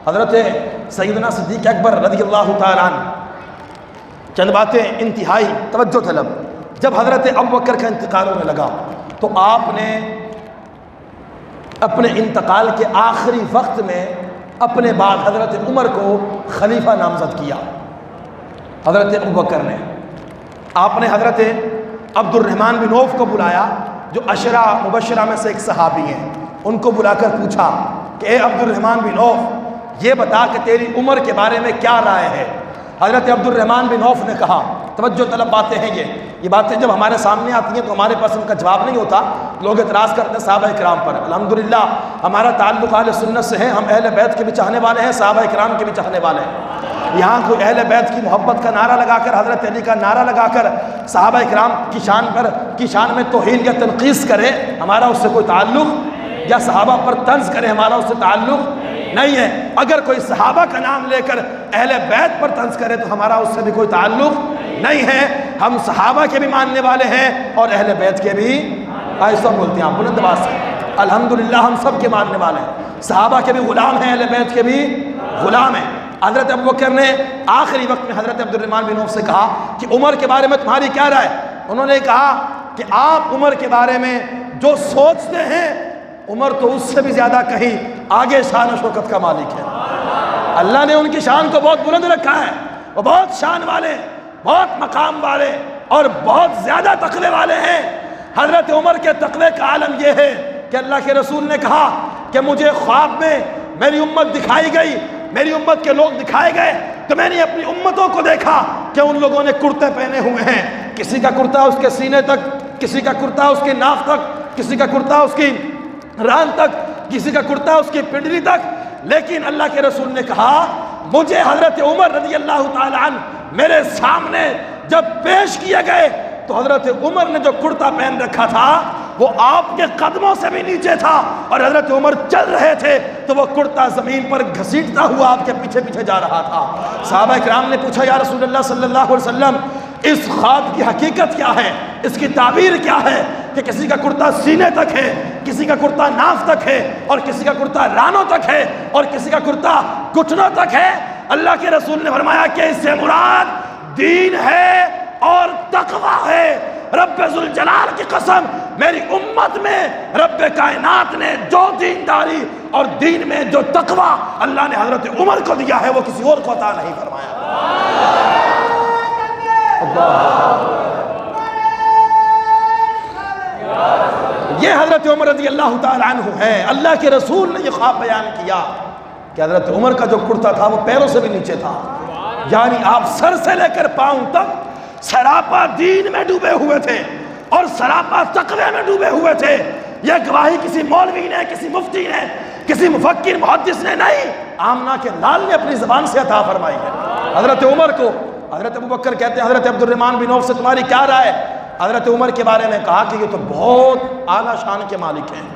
حضرت سیدنا صدیق اکبر رضی اللہ تعالیٰ عنہ چند باتیں انتہائی توجہ طلب. جب حضرت ابوبکر کا انتقال ہونے لگا تو آپ نے اپنے انتقال کے آخری وقت میں اپنے بعد حضرت عمر کو خلیفہ نامزد کیا. حضرت ابوبکر نے آپ نے حضرت عبد الرحمن بن عوف کو بلایا جو عشرہ مبشرہ میں سے ایک صحابی ہیں. ان کو بلا کر پوچھا کہ اے عبد الرحمن بن عوف یہ بتا کہ تیری عمر کے بارے میں کیا رائے ہے. حضرت عبد الرحمن بن عوف نے کہا, توجہ طلب باتیں ہیں یہ باتیں جب ہمارے سامنے آتی ہیں تو ہمارے پاس ان کا جواب نہیں ہوتا. لوگ اعتراض کرتے ہیں صحابہ کرام پر. الحمدللہ ہمارا تعلق اہل سنت سے ہے, ہم اہل بیت کے بھی چاہنے والے ہیں, صحابہ کرام کے بھی چاہنے والے ہیں. یہاں کوئی اہل بیت کی محبت کا نعرہ لگا کر, حضرت علی کا نعرہ لگا کر صحابہ کرام کی شان میں توہین یا تنقیص کرے, ہمارا اس سے کوئی تعلق, یا صحابہ پر طنز کرے, ہمارا اس سے تعلق نہیں ہے. اگر کوئی صحابہ کا نام لے کر اہل بیت پر طنز کرے تو ہمارا اس سے بھی کوئی تعلق نہیں ہے. ہم صحابہ کے بھی ماننے والے ہیں اور اہل بیت کے بھی. ایسا بولتے ہیں آپ بلند آواز سے, الحمدللہ ہم سب کے ماننے والے ہیں. صحابہ کے بھی غلام ہیں, اہل بیت کے بھی غلام ہیں. حضرت ابوبکر نے آخری وقت میں حضرت عبد الرحمن بن عوف سے کہا کہ عمر کے بارے میں تمہاری کیا رائے. انہوں نے کہا کہ آپ عمر کے بارے میں جو سوچتے ہیں, عمر تو اس سے بھی زیادہ کہیں آگے شان و شوکت کا مالک ہے. اللہ نے ان کی شان کو بہت بلند رکھا ہے. وہ بہت شان والے, بہت مقام والے اور بہت زیادہ تقوی والے ہیں. حضرت عمر کے تقوی کا عالم یہ ہے کہ اللہ کے رسول نے کہا کہ مجھے خواب میں میری امت دکھائی گئی, میری امت کے لوگ دکھائے گئے تو میں نے اپنی امتوں کو دیکھا کہ ان لوگوں نے کرتے پہنے ہوئے ہیں. کسی کا کرتا اس کے سینے تک, کسی کا کرتا اس کی ناف تک, کسی کا کرتا اس کی ران تک, کسی کا کرتا اس کی پنڈلی تک. لیکن اللہ کے رسول نے کہا مجھے حضرت عمر رضی اللہ تعالی عنہ میرے سامنے جب پیش کیے گئے تو حضرت عمر نے جو کرتا پہن رکھا تھا وہ آپ کے قدموں سے بھی نیچے تھا, اور حضرت عمر چل رہے تھے تو وہ کرتا زمین پر گھسیٹتا ہوا آپ کے پیچھے پیچھے جا رہا تھا. صحابہ کرام نے پوچھا یا رسول اللہ صلی اللہ علیہ وسلم اس خواب کی حقیقت کیا ہے, اس کی تعبیر کیا ہے کہ کسی کا کرتا سینے تک ہے, کسی کا کرتا ناف تک ہے, اور کسی کا کرتا رانوں تک ہے, اور کسی کا کرتا گھٹنوں تک ہے. اللہ کے رسول نے فرمایا کہ اس سے مراد دین ہے اور تقوی ہے. رب ذوالجلال کی قسم, میری امت میں رب کائنات نے جو دینداری اور دین میں جو تقوی اللہ نے حضرت عمر کو دیا ہے وہ کسی اور کو عطا نہیں فرمایا. یہ حضرت عمر رضی اللہ تعالی عنہ ہے. اللہ کے رسول نے یہ خواب بیان کیا کہ حضرت عمر کا جو کرتا تھا وہ پیروں سے بھی نیچے تھا, یعنی آپ سر سے لے کر پاؤں تک سراپا دین میں ڈوبے ہوئے تھے اور سراپا تقوی میں ڈوبے ہوئے تھے. یہ گواہی کسی مولوی نے, کسی مفتی نے, کسی مفکر محدث نے نہیں, آمنہ کے لال نے اپنی زبان سے عطا فرمائی ہے. حضرت عمر کو حضرت ابوبکر کہتے ہیں حضرت عبد الرحمن بن عوف سے تمہاری کیا رائے. حضرت عمر کے بارے میں کہا کہ یہ تو بہت اعلیٰ شان کے مالک ہیں.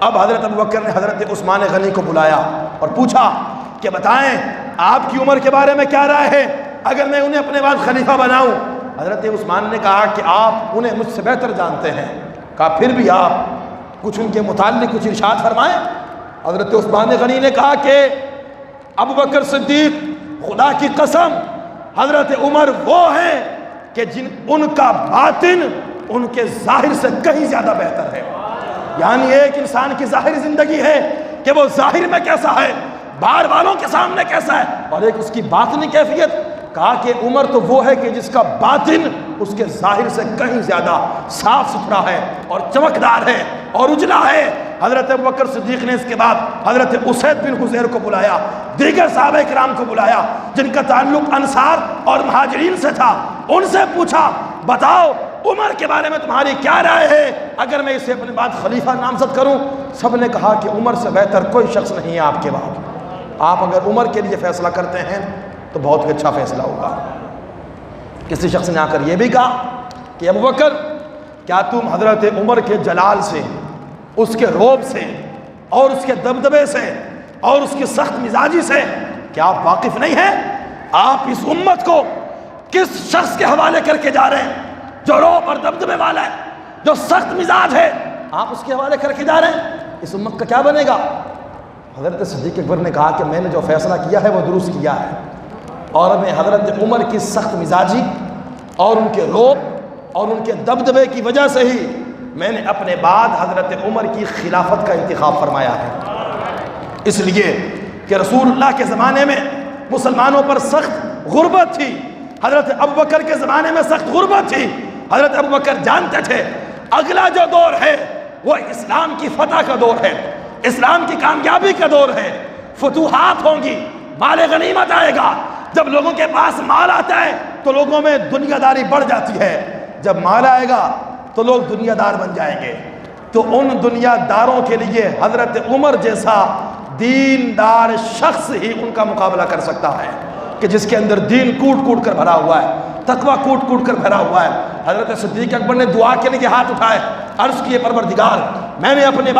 اب حضرت ابوبکر نے حضرت عثمان غنی کو بلایا اور پوچھا کہ بتائیں آپ کی عمر کے بارے میں کیا رائے ہے اگر میں انہیں اپنے بعد خلیفہ بناؤں. حضرت عثمان نے کہا کہ آپ انہیں مجھ سے بہتر جانتے ہیں. کہا پھر بھی آپ کچھ ان کے متعلق کچھ ارشاد فرمائیں. حضرت عثمان غنی نے کہا کہ ابوبکر صدیق خدا کی قسم حضرت عمر وہ ہیں کہ ان کا باطن ان کے ظاہر سے کہیں زیادہ بہتر ہے. یعنی ایک انسان کی ظاہری زندگی ہے کہ وہ ظاہر میں کیسا ہے, باہر والوں کے سامنے کیسا ہے, اور ایک اس کی باطنی کیفیت. کہا کہ عمر تو وہ ہے کہ جس کا باطن اس کے ظاہر سے کہیں زیادہ صاف ستھرا ہے اور چمکدار ہے اور اجلا ہے. حضرت ابوبکر صدیق نے اس کے بعد حضرت اسید بن حضیر کو بلایا, دیگر صحابہ کرام کو بلایا جن کا تعلق انصار اور مہاجرین سے تھا. ان سے پوچھا بتاؤ عمر کے بارے میں تمہاری کیا رائے ہے اگر میں اسے اپنے بعد خلیفہ نامزد کروں. سب نے کہا کہ عمر سے بہتر کوئی شخص نہیں ہے آپ کے بعد. آپ اگر عمر کے لیے فیصلہ کرتے ہیں تو بہت ہی اچھا فیصلہ ہوگا. کسی شخص نے آ کر یہ بھی کہا کہ ابوبکر کیا تم حضرت عمر کے جلال سے, اس کے روب سے اور اس کے دبدبے سے اور اس کی سخت مزاجی سے کیا آپ واقف نہیں ہیں؟ آپ اس امت کو کس شخص کے حوالے کر کے جا رہے ہیں جو روب اور دبدبے والا ہے, جو سخت مزاج ہے, آپ اس کے حوالے کر کے جا رہے ہیں. اس امت کا کیا بنے گا؟ حضرت صدیق اکبر نے کہا کہ میں نے جو فیصلہ کیا ہے وہ درست کیا ہے، اور میں حضرت عمر کی سخت مزاجی اور ان کے روب اور ان کے دبدبے کی وجہ سے ہی میں نے اپنے بعد حضرت عمر کی خلافت کا انتخاب فرمایا ہے۔ اس لیے کہ رسول اللہ کے زمانے میں مسلمانوں پر سخت غربت تھی، حضرت ابوبکر کے زمانے میں سخت غربت تھی۔ حضرت ابوبکر جانتے تھے اگلا جو دور ہے وہ اسلام کی فتح کا دور ہے، اسلام کی کامیابی کا دور ہے، فتوحات ہوں گی، مال غنیمت آئے گا۔ جب لوگوں کے پاس مال آتا ہے تو لوگوں میں دنیا داری بڑھ جاتی ہے، جب مال آئے گا تو لوگ دنیا دار بن جائیں گے۔ تو ان دنیا داروں کے لیے حضرت عمر جیسا دیندار شخص ہی ان کا مقابلہ کر سکتا ہے، کہ جس کے اندر دین کوٹ کوٹ کر بھرا ہوا ہے، تقوی کوٹ کوٹ کر بھرا ہوا ہے۔ حضرت صدیق اکبر نے دعا کے لیے ہاتھ اٹھائے، عرض کیے پروردگار میں نے اپنے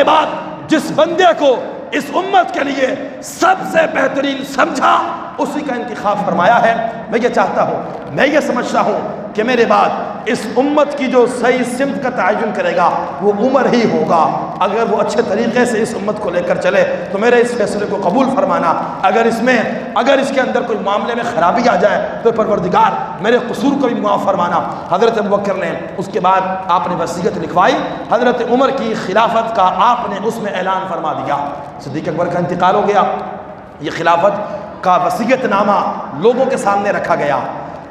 بعد جس بندے کو اس امت کے لیے سب سے بہترین سمجھا اسی کا انتخاب فرمایا ہے۔ میں یہ چاہتا ہوں، میں یہ سمجھتا ہوں کہ میرے بعد اس امت کی جو صحیح سمت کا تعین کرے گا وہ عمر ہی ہوگا۔ اگر وہ اچھے طریقے سے اس امت کو لے کر چلے تو میرے اس فیصلے کو قبول فرمانا، اگر اس کے اندر کوئی معاملے میں خرابی آ جائے تو پروردگار میرے قصور کو بھی معاف فرمانا۔ حضرت ابوبکر نے اس کے بعد آپ نے وصیت لکھوائی، حضرت عمر کی خلافت کا آپ نے اس میں اعلان فرما دیا۔ صدیق اکبر کا انتقال ہو گیا، یہ خلافت کا وصیت نامہ لوگوں کے سامنے رکھا گیا،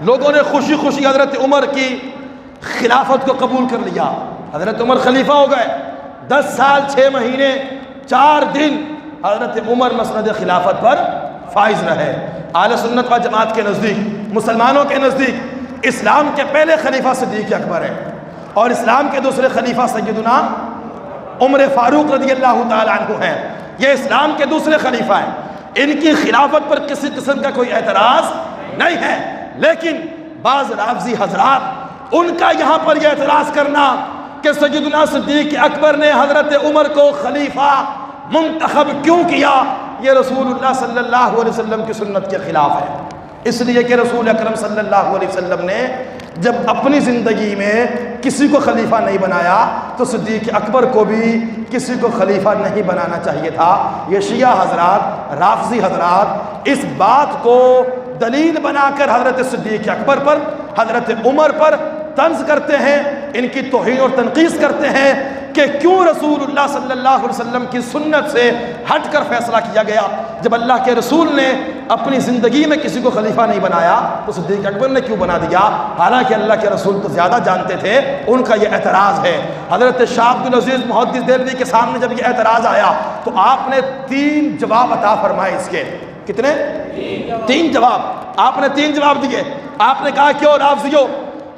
لوگوں نے خوشی خوشی حضرت عمر کی خلافت کو قبول کر لیا۔ حضرت عمر خلیفہ ہو گئے، 10 سال 6 مہینے 4 دن حضرت عمر مسند خلافت پر فائز رہے۔ اہل سنت و جماعت کے نزدیک، مسلمانوں کے نزدیک اسلام کے پہلے خلیفہ صدیق اکبر ہیں، اور اسلام کے دوسرے خلیفہ سیدنا عمر فاروق رضی اللہ تعالیٰ عنہ ہیں۔ یہ اسلام کے دوسرے خلیفہ ہیں، ان کی خلافت پر کسی قسم کا کوئی اعتراض نہیں ہے، لیکن بعض رافضی حضرات ان کا یہاں پر یہ اعتراض کرنا کہ سیدنا صدیق اکبر نے حضرت عمر کو خلیفہ منتخب کیوں کیا، یہ رسول اللہ صلی اللہ علیہ وسلم کی سنت کے خلاف ہے۔ اس لیے کہ رسول اکرم صلی اللہ علیہ وسلم نے جب اپنی زندگی میں کسی کو خلیفہ نہیں بنایا تو صدیق اکبر کو بھی کسی کو خلیفہ نہیں بنانا چاہیے تھا۔ یہ شیعہ حضرات، رافضی حضرات اس بات کو دلیل بنا کر حضرت صدیق اکبر پر، حضرت عمر پر طنز کرتے ہیں، ان کی توہین اور تنقیص کرتے ہیں کہ کیوں رسول اللہ صلی اللہ علیہ وسلم کی سنت سے ہٹ کر فیصلہ کیا گیا۔ جب اللہ کے رسول نے اپنی زندگی میں کسی کو خلیفہ نہیں بنایا تو صدیق اکبر نے کیوں بنا دیا، حالانکہ اللہ کے رسول تو زیادہ جانتے تھے۔ ان کا یہ اعتراض ہے۔ حضرت شاہ عبد العزیز محدث دہلوی کے سامنے جب یہ اعتراض آیا تو آپ نے 3 جواب عطا فرمائے اس کے۔ کتنے؟ 3 جواب۔ آپ نے 3 جواب دیے۔ آپ نے کہا کیوں رافضیو،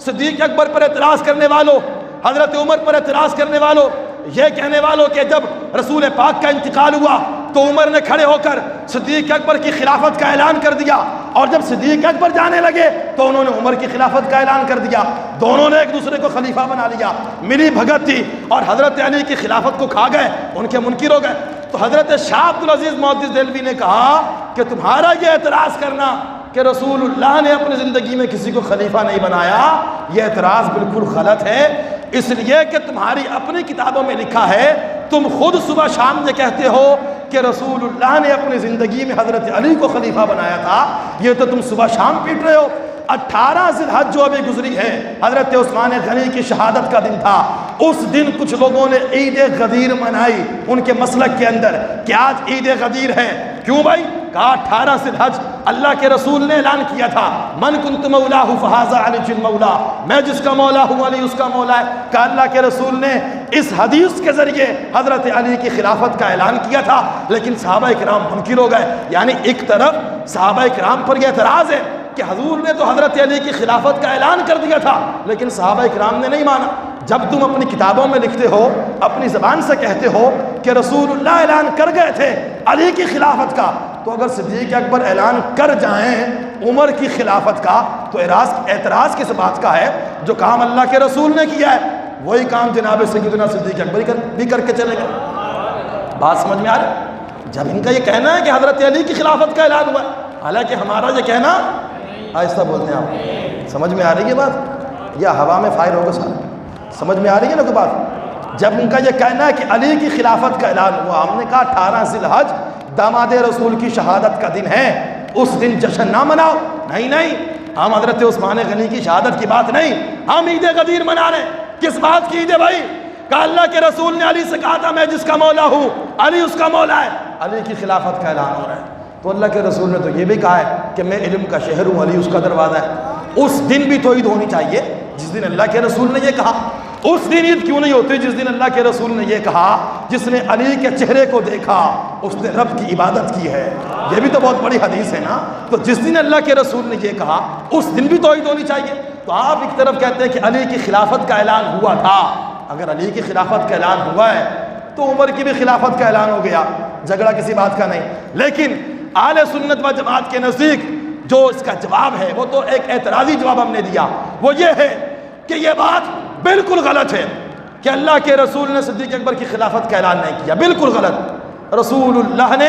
صدیق اکبر پر اعتراض کرنے والوں، حضرت عمر پر اعتراض کرنے والوں، یہ کہنے والوں کہ جب رسول پاک کا انتقال ہوا تو عمر نے کھڑے ہو کر صدیق اکبر کی خلافت کا اعلان کر دیا، اور جب صدیق اکبر جانے لگے تو انہوں نے عمر کی خلافت کا اعلان کر دیا، دونوں نے ایک دوسرے کو خلیفہ بنا لیا، ملی بھگت تھی اور حضرت علی کی خلافت کو کھا گئے، ان کے منکر ہو گئے۔ تو حضرت شاہ عبد العزیز محدث دہلوی نے کہا کہ تمہارا یہ اعتراض کرنا کہ رسول اللہ نے اپنی زندگی میں کسی کو خلیفہ نہیں بنایا، یہ اعتراض بالکل غلط ہے، اس لیے کہ تمہاری اپنی کتابوں میں لکھا ہے، تم خود صبح شام یہ کہتے ہو کہ رسول اللہ نے اپنی زندگی میں حضرت علی کو خلیفہ بنایا تھا، یہ تو تم صبح شام پیٹ رہے ہو۔ 18 ذی الحج جو ابھی گزری ہے، حضرت عثمان غنی کی شہادت کا دن تھا، اس دن کچھ لوگوں نے عید غدیر منائی ان کے مسلک کے اندر کہ آج عید غدیر ہے۔ کیوں بھائی؟ کہا 18 ذی الحج اللہ کے رسول نے اعلان کیا تھا، من کنت مولاہ فہذا علی المولا، میں جس کا مولا ہوں علی اس کا مولا ہے۔ کہا اللہ کے رسول نے اس حدیث کے ذریعے حضرت علی کی خلافت کا اعلان کیا تھا، لیکن صحابہ کرام منکر ہو گئے۔ یعنی ایک طرف صحابہ کرام پر یہ اعتراض ہے کہ حضور نے تو حضرت علی کی خلافت کا اعلان کر دیا تھا لیکن صحابہ کرام نے نہیں مانا۔ جب تم اپنی کتابوں میں لکھتے ہو، اپنی زبان سے کہتے ہو کہ رسول اللہ اعلان کر گئے تھے علی کی خلافت کا، تو اگر صدیق اکبر اعلان کر جائیں عمر کی خلافت کا تو اعتراض کس بات کا ہے؟ جو کام اللہ کے رسول نے کیا ہے وہی کام جناب سیدنا صدیق اکبر بھی کر کے چلے گئے۔ بات سمجھ میں آ رہی؟ جب ان کا یہ کہنا ہے کہ حضرت علی کی خلافت کا اعلان ہوا ہے، حالانکہ ہمارا یہ کہنا، آہستہ بولتے ہیں آپ، سمجھ میں آ رہی ہے بات یا ہوا میں فائر ہوگا سارا؟ سمجھ میں آ رہی ہے نا کوئی بات؟ جب ان کا یہ کہنا ہے کہ علی کی خلافت کا اعلان ہوا، ہم نے کہا 18 ذی الحج داماد رسول کی شہادت کا دن ہے، اس دن جشن نہ مناؤ۔ نہیں، ہم حضرت عثمان غنی کی شہادت کی بات نہیں، ہم عید غدیر منا رہے ہیں۔ کس بات کی عید ہے بھائی؟ کہ اللہ کے رسول نے علی سے کہا تھا میں جس کا مولا ہوں علی اس کا مولا ہے، علی کی خلافت کا اعلان ہو رہا ہے۔ تو اللہ کے رسول نے تو یہ بھی کہا ہے کہ میں علم کا شہر ہوں، علی اس کا دروازہ ہے۔ اس دن بھی تو عید ہونی چاہیے جس دن اللہ کے رسول نے یہ کہا۔ اس دن عید کیوں نہیں ہوتی جس دن اللہ کے رسول نے یہ کہا؟ جس نے علی کے چہرے کو دیکھا اس نے رب کی عبادت کی ہے، یہ بھی تو بہت بڑی حدیث ہے نا۔ تو جس دن اللہ کے رسول نے یہ کہا اس دن بھی تو عید ہونی چاہیے۔ تو آپ ایک طرف کہتے ہیں کہ علی کی خلافت کا اعلان ہوا تھا، اگر علی کی خلافت کا اعلان ہوا ہے تو عمر کی بھی خلافت کا اعلان ہو گیا، جھگڑا کسی بات کا نہیں۔ لیکن اہل سنت و جماعت کے نزدیک جو اس کا جواب ہے وہ تو ایک اعتراضی جواب ہم نے دیا، وہ یہ ہے کہ یہ بات بالکل غلط ہے کہ اللہ کے رسول نے صدیق اکبر کی خلافت کا اعلان نہیں کیا، بالکل غلط۔ رسول اللہ نے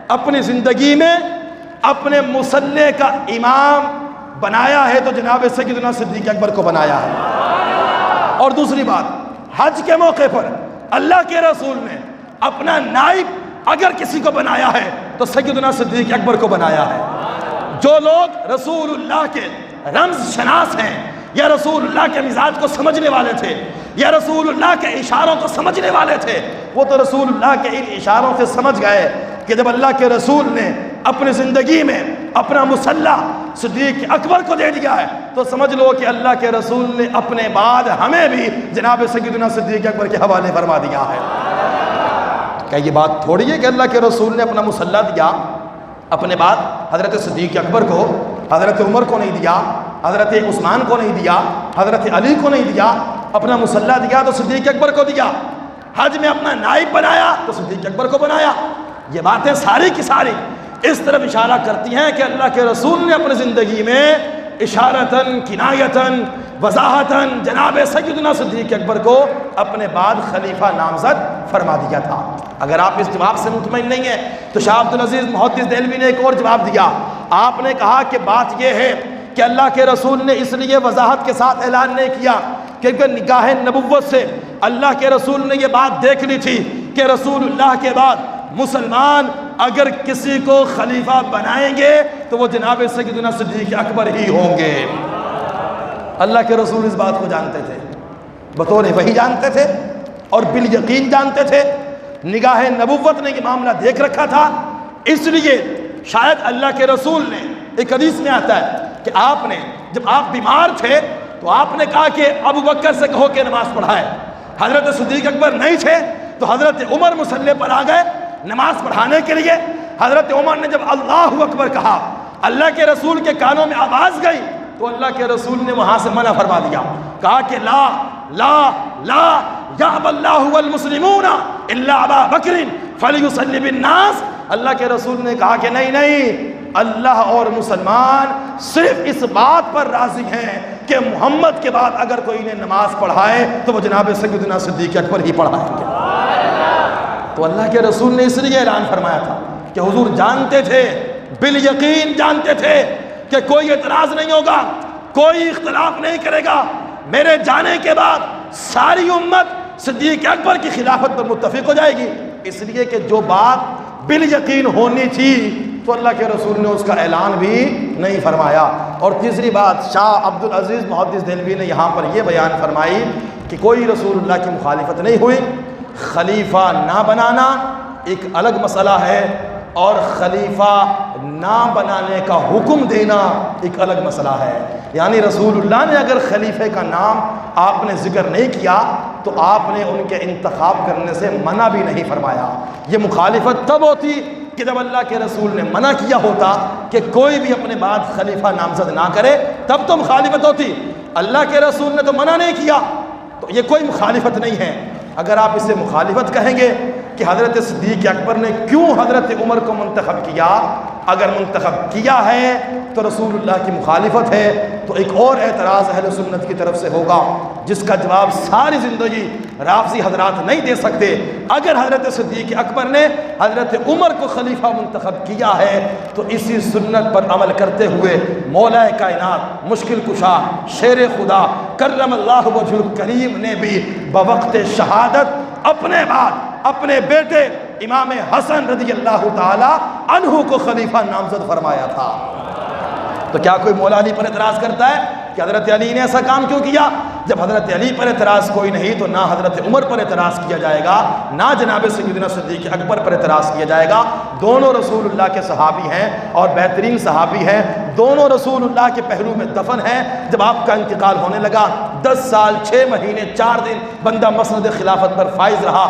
اپنی زندگی میں اپنے مصلی کا امام بنایا ہے تو جناب سیدنا صدیق اکبر کو بنایا ہے۔ اور دوسری بات، حج کے موقع پر اللہ کے رسول نے اپنا نائب اگر کسی کو بنایا ہے تو سیدنا صدیق اکبر کو بنایا ہے۔ جو لوگ رسول اللہ کے رمز شناس ہیں یا رسول اللہ کے مزاج کو سمجھنے والے تھے یا رسول اللہ کے اشاروں کو سمجھنے والے تھے، وہ تو رسول اللہ کے ان اشاروں سے سمجھ گئے کہ جب اللہ کے رسول نے اپنی زندگی میں اپنا مصلی صدیق اکبر کو دے دیا ہے تو سمجھ لو کہ اللہ کے رسول نے اپنے بعد ہمیں بھی جناب سیدنا صدیق اکبر کے حوالے فرما دیا ہے۔ کیا یہ بات تھوڑی ہے کہ اللہ کے رسول نے اپنا مصلی دیا اپنے بعد حضرت صدیق اکبر کو، حضرت عمر کو نہیں دیا، حضرت عثمان کو نہیں دیا، حضرت علی کو نہیں دیا، اپنا مصلی دیا تو صدیق اکبر کو دیا، حج میں اپنا نائب بنایا تو صدیق اکبر کو بنایا۔ یہ باتیں ساری کی ساری اس طرف اشارہ کرتی ہیں کہ اللہ کے رسول نے اپنی زندگی میں اشارتاً کنایتاً وضاحتاً جناب سیدنا صدیق اکبر کو اپنے بعد خلیفہ نامزد فرما دیا تھا۔ اگر آپ اس جواب سے مطمئن نہیں ہیں تو شاہ عبدالعزیز محدث دہلوی نے ایک اور جواب دیا۔ آپ نے کہا کہ بات یہ ہے کہ اللہ کے رسول نے اس لیے وضاحت کے ساتھ اعلان نہیں کیا کیونکہ نگاہ نبوت سے اللہ کے رسول نے یہ بات دیکھ لی تھی کہ رسول اللہ کے بعد مسلمان اگر کسی کو خلیفہ بنائیں گے تو وہ جناب سیدنا صدیق اکبر ہی ہوں گے۔ اللہ کے رسول اس بات کو جانتے تھے، بطور وحی جانتے تھے اور بالیقین جانتے تھے، نگاہ نبوت نے یہ معاملہ دیکھ رکھا تھا۔ اس لیے شاید اللہ کے رسول نے، ایک حدیث میں آتا ہے کہ آپ نے جب آپ بیمار تھے تو آپ نے کہا کہ ابو بکر سے کہو کہ نماز پڑھائے۔ حضرت صدیق اکبر نہیں تھے تو حضرت عمر مصلی پر آ گئے نماز پڑھانے کے لیے۔ حضرت عمر نے جب اللہ اکبر کہا، اللہ کے رسول کے کانوں میں آواز گئی تو اللہ کے رسول نے وہاں سے منع فرما دیا، کہا کہ لا لا لا یأبی اللہ والمسلمون الا ابا بکر فلیصلی بالناس۔ اللہ کے رسول نے کہا کہ نہیں، اللہ اور مسلمان صرف اس بات پر راضی ہیں کہ محمد کے بعد اگر کوئی انہیں نماز پڑھائے تو وہ جناب سیدنا صدیق اکبر ہی پڑھائیں گے۔ تو اللہ کے رسول نے اس لیے اعلان فرمایا تھا کہ حضور جانتے تھے، بالیقین جانتے تھے کہ کوئی اعتراض نہیں ہوگا، کوئی اختلاف نہیں کرے گا، میرے جانے کے بعد ساری امت صدیق اکبر کی خلافت پر متفق ہو جائے گی۔ اس لیے کہ جو بات بالیقین ہونی تھی تو اللہ کے رسول نے اس کا اعلان بھی نہیں فرمایا۔ اور تیسری بات، شاہ عبدالعزیز محدث دہلوی نے یہاں پر یہ بیان فرمائی کہ کوئی رسول اللہ کی مخالفت نہیں ہوئی، خلیفہ نہ بنانا ایک الگ مسئلہ ہے اور خلیفہ نہ بنانے کا حکم دینا ایک الگ مسئلہ ہے۔ یعنی رسول اللہ نے اگر خلیفے کا نام آپ نے ذکر نہیں کیا تو آپ نے ان کے انتخاب کرنے سے منع بھی نہیں فرمایا۔ یہ مخالفت تب ہوتی کہ جب اللہ کے رسول نے منع کیا ہوتا کہ کوئی بھی اپنے بعد خلیفہ نامزد نہ کرے، تب تو مخالفت ہوتی۔ اللہ کے رسول نے تو منع نہیں کیا تو یہ کوئی مخالفت نہیں ہے۔ اگر آپ اسے مخالفت کہیں گے کہ حضرت صدیق اکبر نے کیوں حضرت عمر کو منتخب کیا، اگر منتخب کیا ہے تو رسول اللہ کی مخالفت ہے، تو ایک اور اعتراض اہل سنت کی طرف سے ہوگا جس کا جواب ساری زندگی رافضی حضرات نہیں دے سکتے۔ اگر حضرت صدیق اکبر نے حضرت عمر کو خلیفہ منتخب کیا ہے تو اسی سنت پر عمل کرتے ہوئے مولا کائنات، مشکل کشا، شیر خدا، کرم اللہ وجہ کریم نے بھی بوقت شہادت اپنے بعد اپنے بیٹے امام حسن رضی اللہ تعالی عنہ کو خلیفہ نامزد فرمایا تھا۔ تو کیا کوئی مولا علی پر اعتراض کرتا ہے کہ حضرت علی نے ایسا کام کیوں کیا؟ جب حضرت علی پر اعتراض کوئی نہیں تو نہ حضرت عمر پر اعتراض کیا جائے گا، نہ جناب سیدنا صدیق اکبر پر اعتراض کیا جائے گا۔ دونوں رسول اللہ کے صحابی ہیں اور بہترین صحابی ہیں، دونوں رسول اللہ کے پہلو میں دفن ہیں۔ جب آپ کا انتقال ہونے لگا 10 سال 6 مہینے 4 دن بندہ مسند خلافت پر فائز رہا۔